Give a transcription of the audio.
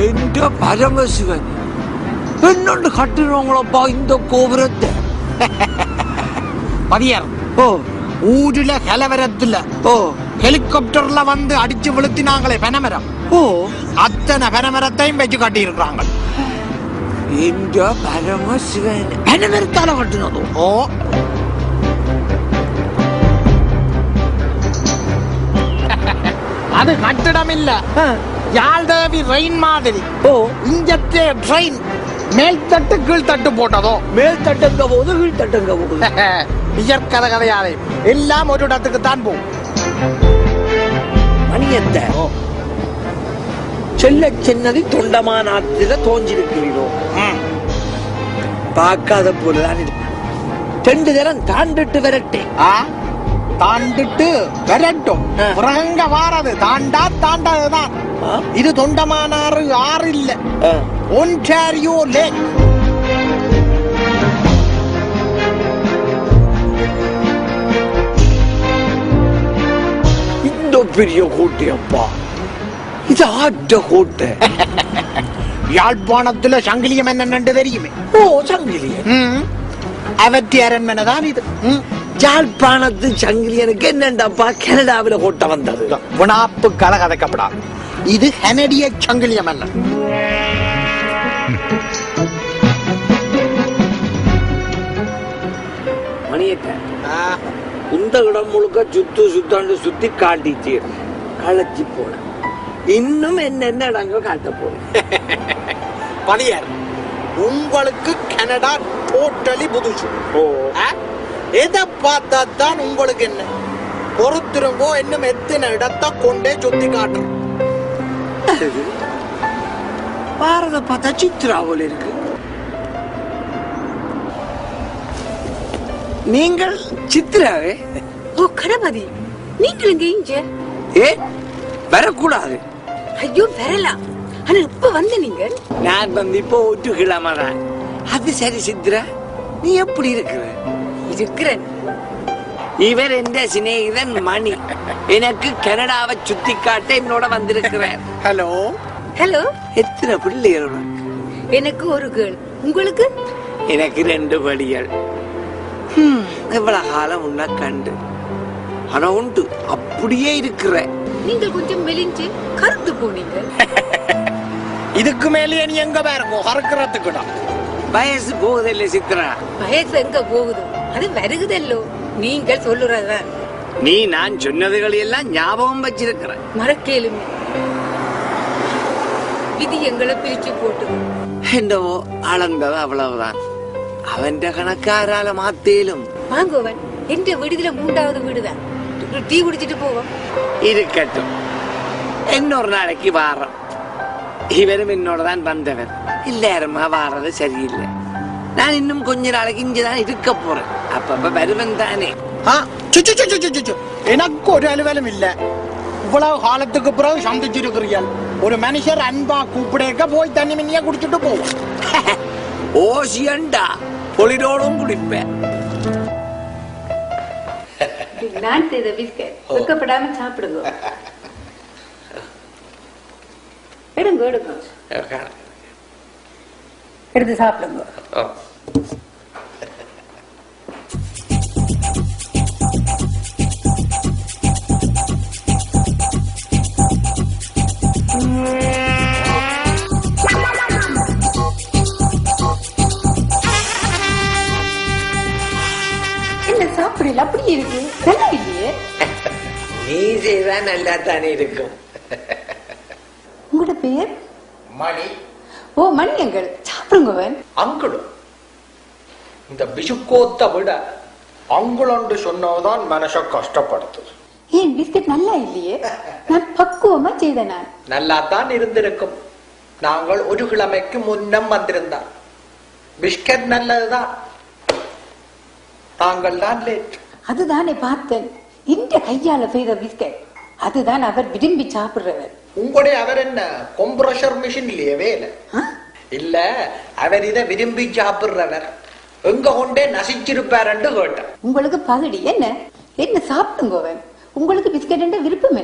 എന്റെ പരമശിവൻ എന്നോണ്ട് കട്ടിനോങ്ങളപ്പാ இந்த கோபுரத்தை பதியார் ஓ ஊருல கலவரத்துல ஓ ஹெலிகாப்டர்ல வந்து அடிச்சு விழுத்தினாங்களே பனமரம் ஓ அத்தனை பனமரத்தையும் வச்சு கட்டி இருக்கிறாங்க. എന്റെ പരമശിവൻ പനമരത്താലോ കട്ടുന്നതോ? ஓ அது கட்டிடம் இல்ல, யாழ்தேவி ரெயின் மாதிரி. ஓ இங்கத்தே ட்ரெயின் மேல் தட்டு கீழ் தட்டு போட்டதோ. மேல் தட்டங்க போகுது கீழ் தட்டங்க போகுது. இயற்கதை கதையாதே, எல்லாம் ஒரு இடத்துக்கு தான் போகும். மணியத்தை செல்ல சின்னதி தொண்டமானாத்தில தோஞ்சிருக்கிறீரோ? பார்க்காத போலதான் இருக்கு. 2 தரம் தாண்டிட்டு வரட்டேன். தாண்டிட்டு வரட்டும். புறங்க வாரது தாண்டாதுதான். இது தொண்டமானாறு ஆறு இல்ல, ஒன்டாரியோ லேக். இந்த பெரிய கோட்டை அப்பா, இது ஆட்ட கோட்டை. யாழ்ப்பாணத்துல சங்கிலியம் என்னன்னு தெரியுமே? ஓ சங்கிலியன். அவற்றி அரண்மனை தான் இது. யாழ்ப்பாணத்து சங்கிலியனுக்கு என்னண்டாப்பா கனடாவில கோட்டை வந்தது? உணாப்பு கலகதைக்கப்படாது. இது கனடிய சங்கிலியம் அல்ல. மணியத்தை இந்த இடம் முழுக்க சுத்தாண்டு சுத்தி காட்டிச்சு களைச்சி போன. இன்னும் என்னென்ன இடங்கள் காட்ட போறேன். பணியர், உங்களுக்கு கனடா டோட்டலி புதுசு. எதை பார்த்தா தான் உங்களுக்கு என்ன? பொறுத்திருங்கோ, இன்னும் எத்தனை இடத்தை கொண்டே சுத்தி காட்டுறோம். பாரத பார்த்தா சித்ரா போல இருக்கு. நீங்கள் சித்ராவே? ஓ கணபதி, நீங்கள் இங்க இங்க? ஏ வரக்கூடாது. ஐயோ வரலாம், ஆனா இப்ப வந்து நீங்க? நான் வந்து இப்போ ஒட்டுக்கிழமைதான். அது சரி சித்ரா, நீ எப்படி இருக்கிற? இருக்கிறேன். இவர் என்ற சிநேகிதன் மணி எனக்கு கனடாவை சுத்தி காட்ட என்னோட வந்திருக்கிறார். Hello hello. எத்தனை பிள்ளைகள்? எனக்கு ஒரு கேர்ள். உங்களுக்கு? எனக்கு 2 படிகள். எவ்வளவு காலம் உன்ன கண்டு. ஆனா உண்டு அப்படியே இருக்கிற. நீங்கள் கொஞ்சம் மெலிஞ்சு கருத்து போனீங்க. இதுக்கு மேலேயே நீ எங்க பாருங்க கறக்கிறதுக்குடா. வயசு போகுதில்லை சித்ரா? வயசு எங்க போகுது, அது வருகுதல்லோ. நீங்கள் சொல்லுறதான். நீ நான் சொன்னதுகளை எல்லாம் ஞாபகம் வச்சிருக்கிற. மறக்கேலுமே. விதி எங்களை பிரிச்சு போட்டு என்னவோ அளந்தது அவ்வளவுதான். அவன் கணக்காரால மாத்தேலும். வாங்குவன் என்ற விடுதல 3வது வீடுதான். டீ குடிச்சிட்டு போவோம். இருக்கட்டும், இன்னொரு நாளைக்கு வாரம். இவரும் என்னோட தான் வந்தவர். எல்லாருமா வாரது சரியில்லை. நான் இன்னும் கொஞ்ச நாளைக்கு இங்கதான் இருக்க போறேன். அப்பப்ப வருவன் தானே. எனக்கு ஒரு அலுவலம் இல்ல. இவ்வளவு காலத்துக்கு பிறகு சந்திச்சிருக்கிறீர்கள். ஒரு மனுஷர் அன்பா கூப்பிடக்க போய் தண்ணி மின்னியா குடிச்சிட்டு போவோம். ஓசியண்டா பொலிடோடும் குடிப்பேன். நான் செய்த பிஸ்கட் வெக்கப்படாம சாப்பிடுங்க. எடுங்க எடுத்து சாப்பிடுங்க. என்ன சாப்பிடல அப்படி இருக்கு? நல்லா இல்லையே. நீ செய்தா நல்லா தானே இருக்கும். உங்களோட பேர்? மணி. ஓ மணி அங்கிள், சாப்பிடுங்க. அங்குள், இந்த பிசுக்கோத்தை விட அங்குளண்டு சொன்னதான் மனச கஷ்டப்படுத்துது. ஏன் பிஸ்கட் நல்லா இல்லையே? நான் பக்குவமா செய்த. நான் நல்லா தான் இருந்திருக்கும். நாங்கள் ஒரு கிழமைக்கு முன்னம் வந்திருந்தார். பிஸ்கட் நல்லதுதான், தாங்கள் தான் லேட். அதுதானே பார்த்தேன். இந்த கையால செய்த பிஸ்கட் அதுதான் அவர் விரும்பி சாப்பிடுறவர். உங்களுடைய அவர் என்ன கம்ப்ரஷர் மிஷின் இல்லையே வேலை? இல்ல, அவர் இதை விரும்பி சாப்பிடுறவர். எங்க கொண்டே நசிச்சிருப்பாரு கேட்டேன். உங்களுக்கு பகுடி என்ன என்ன சாப்பிடுங்க. உங்களுக்கு பிஸ்கட் விருப்பம் இல்லை.